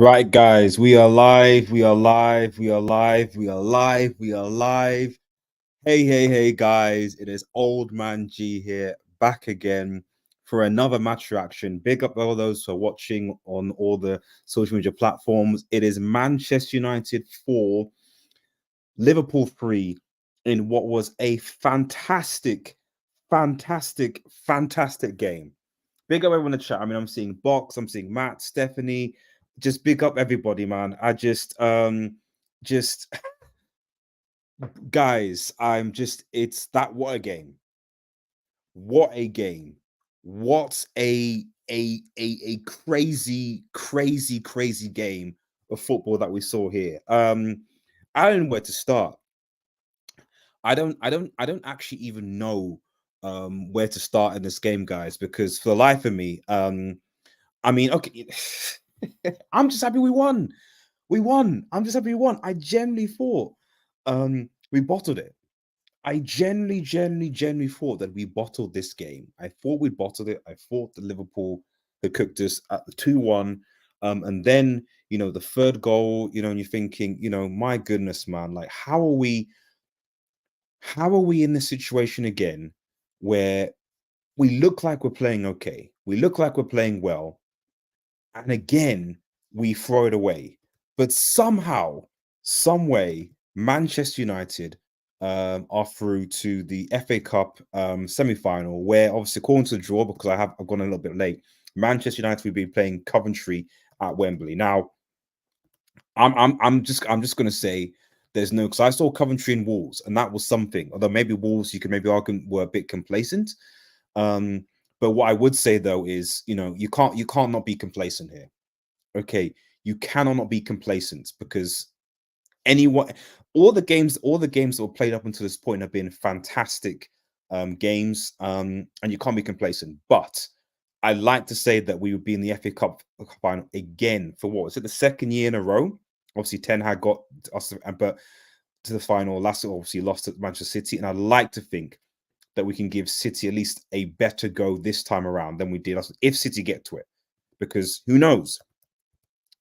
Right, guys, we are live. We are live. We are live. We are live. We are live. Hey, hey, hey, guys. It is Old Man G here, back again for another match reaction. Big up all those who are watching on all the social media platforms. It is Manchester United 4, Liverpool 3 in what was a fantastic game. Big up everyone in the chat. I mean, I'm seeing Box, I'm seeing Matt, Stephanie. Just big up everybody, man. Just guys, it's that what a game. What a game. What a crazy game of football that we saw here. I don't know where to start. I don't actually even know where to start in this game, guys, because for the life of me, I mean, okay, I'm just happy we won. We won. I'm just happy we won. I genuinely thought we bottled it. I genuinely thought that we bottled this game. I thought we bottled it. I thought the Liverpool had cooked us at the 2-1. And then, the third goal, and you're thinking, my goodness, man, like how are we in this situation again where we look like we're playing okay? We look like we're playing well. And again, we throw it away. But somehow, some way, Manchester United are through to the FA Cup semi-final, where obviously according to the draw, because I've gone a little bit late, Manchester United will be playing Coventry at Wembley. Now, I'm just gonna say there's no, because I saw Coventry and Wolves, and that was something. Although maybe Wolves, you could maybe argue, were a bit complacent. Um, but what I would say though is, you can't not be complacent here. Okay, you cannot not be complacent because anyone, all the games that were played up until this point have been fantastic games, and you can't be complacent. But I like to say that we would be in the FA Cup final again for what was it, the second year in a row? Obviously, Ten Hag got us, but to the final last, obviously lost at Manchester City, and I'd like to think that we can give City at least a better go this time around than we did if City get to it, because who knows?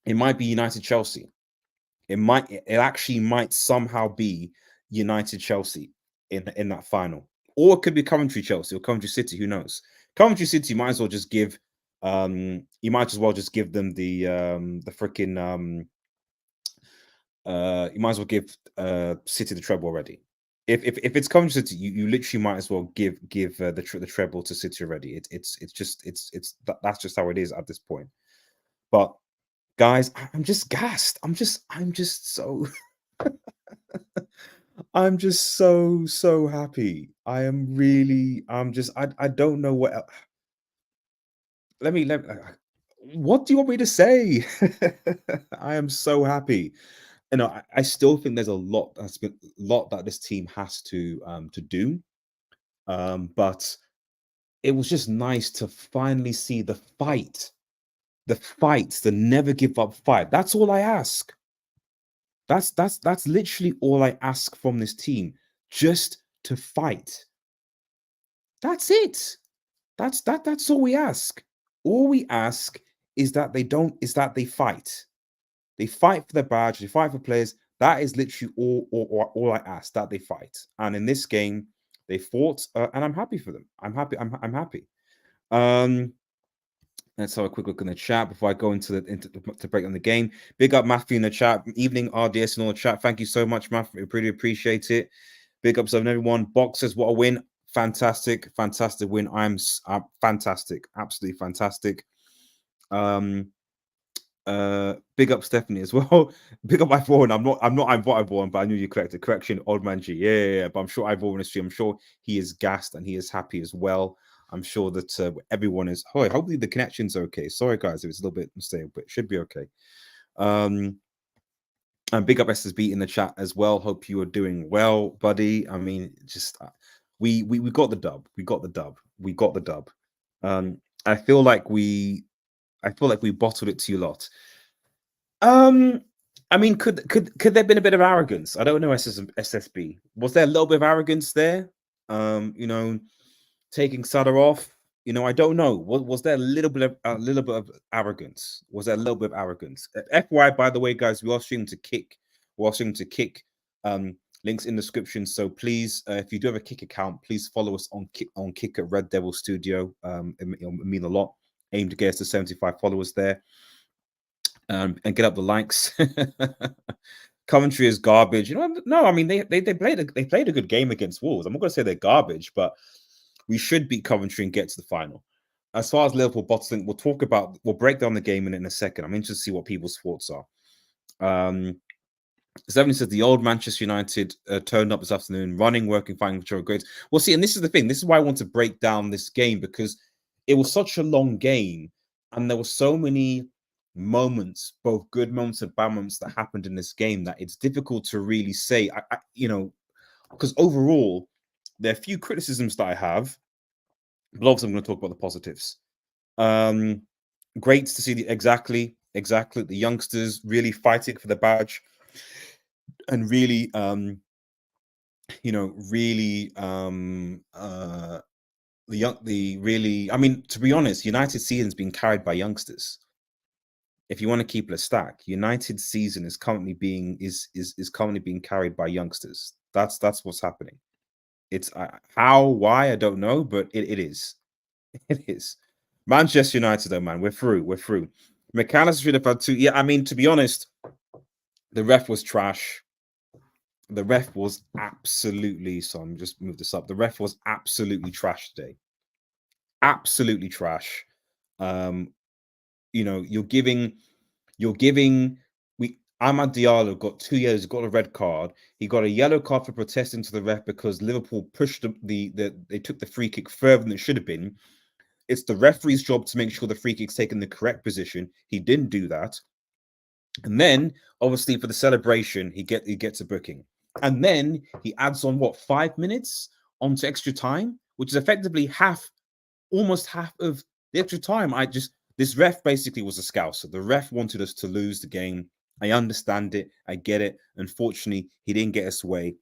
It might be United Chelsea. It actually might somehow be United Chelsea in that final, or it could be Coventry Chelsea or Coventry City. Who knows? Coventry City, you might as well just give you might as well just give them the freaking you might as well give City the treble already. If it's Coventry City, you literally might as well give the treble to City already. That's just how it is at this point. But guys, I'm just gassed. I'm just so I'm just so happy. I don't know what do you want me to say? I am so happy. I still think there's a lot that this team has to do. But it was just nice to finally see the never give up fight. That's all I ask. That's literally all I ask from this team, just to fight. That's it. That's all we ask. All we ask is that they fight. They fight for the badge, they fight for players. That is literally all I ask, that they fight. And in this game, they fought, and I'm happy for them. I'm happy. I'm happy. Um, Let's have a quick look in the chat before I go to break on the game. Big up Matthew in the chat. Evening RDS in all the chat. Thank you so much, Matthew. Really appreciate it. Big ups on everyone. Boxers, what a win! Fantastic win. I'm fantastic, absolutely fantastic. Big up Stephanie as well. Big up Ivor. I'm not Ivor, but I knew you corrected. Correction, old man G. Yeah. But I'm sure Ivor in the stream. I'm sure he is gassed and he is happy as well. I'm sure that everyone is. Oh, hopefully the connection's okay. Sorry, guys, if it's a little bit unstable, but it should be okay. And big up SSB in the chat as well. Hope you are doing well, buddy. I mean, just we got the dub. We got the dub. We got the dub. I feel like we bottled it too lot. I mean, could there have been a bit of arrogance? I don't know, SSB. Was there a little bit of arrogance there? Taking Salah off, I don't know. Was there a little bit of arrogance? Was there a little bit of arrogance? FY, by the way, guys, we are streaming to Kick. We're streaming to Kick. Links in the description. So please, if you do have a Kick account, please follow us on Kick at Red Devil Studio. It'll mean a lot. Aim to get us to 75 followers there. And get up the likes. Coventry is garbage. No, I mean they played a good game against Wolves. I'm not going to say they're garbage, but we should beat Coventry and get to the final. As far as Liverpool bottling, we'll break down the game in a second. I'm interested to see what people's thoughts are. 70 says the old Manchester United turned up this afternoon, running, working, fighting for grades. Well, see, and this is the thing. This is why I want to break down this game, because it was such a long game, and there were so many moments, both good moments and bad moments, that happened in this game that it's difficult to really say. Because overall, there are a few criticisms that I have, but obviously I'm going to talk about the positives. Great to see exactly the youngsters really fighting for the badge, and really, I mean, to be honest, United season's been carried by youngsters. If you want to keep it a stack, United season is currently being carried by youngsters. That's what's happening. It's why I don't know, but it is. It is. Manchester United, though, man, we're through. McAllister should have had two. Yeah, I mean, to be honest, the ref was trash. The ref was absolutely. So I'm just move this up. The ref was absolutely trash today. Absolutely trash. You're giving. Amad Diallo got 2 years, got a red card. He got a yellow card for protesting to the ref because Liverpool pushed they took the free kick further than it should have been. It's the referee's job to make sure the free kick's taken the correct position. He didn't do that. And then, obviously, for the celebration, he gets a booking. And then he adds on 5 minutes onto extra time, which is effectively almost half of the extra time. This ref basically was a scouser. The ref wanted us to lose the game. I understand it. I get it. Unfortunately, he didn't get us away,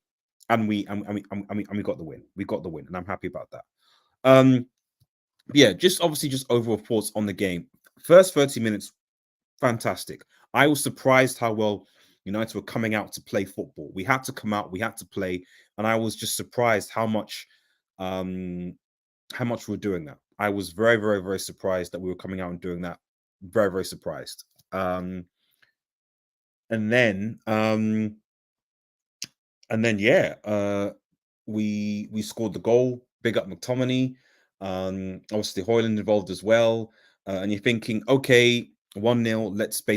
and we got the win. We got the win, and I'm happy about that. Yeah, just overall thoughts on the game. First 30 minutes, fantastic. I was surprised how well United were coming out to play football. We had to come out, we had to play, and I was just surprised how much we were doing that. I was very, very, very surprised that we were coming out and doing that. Very, very surprised. And then yeah, we scored the goal. Big up McTominay. Obviously Hoyland involved as well. And you're thinking, okay, 1-0, let's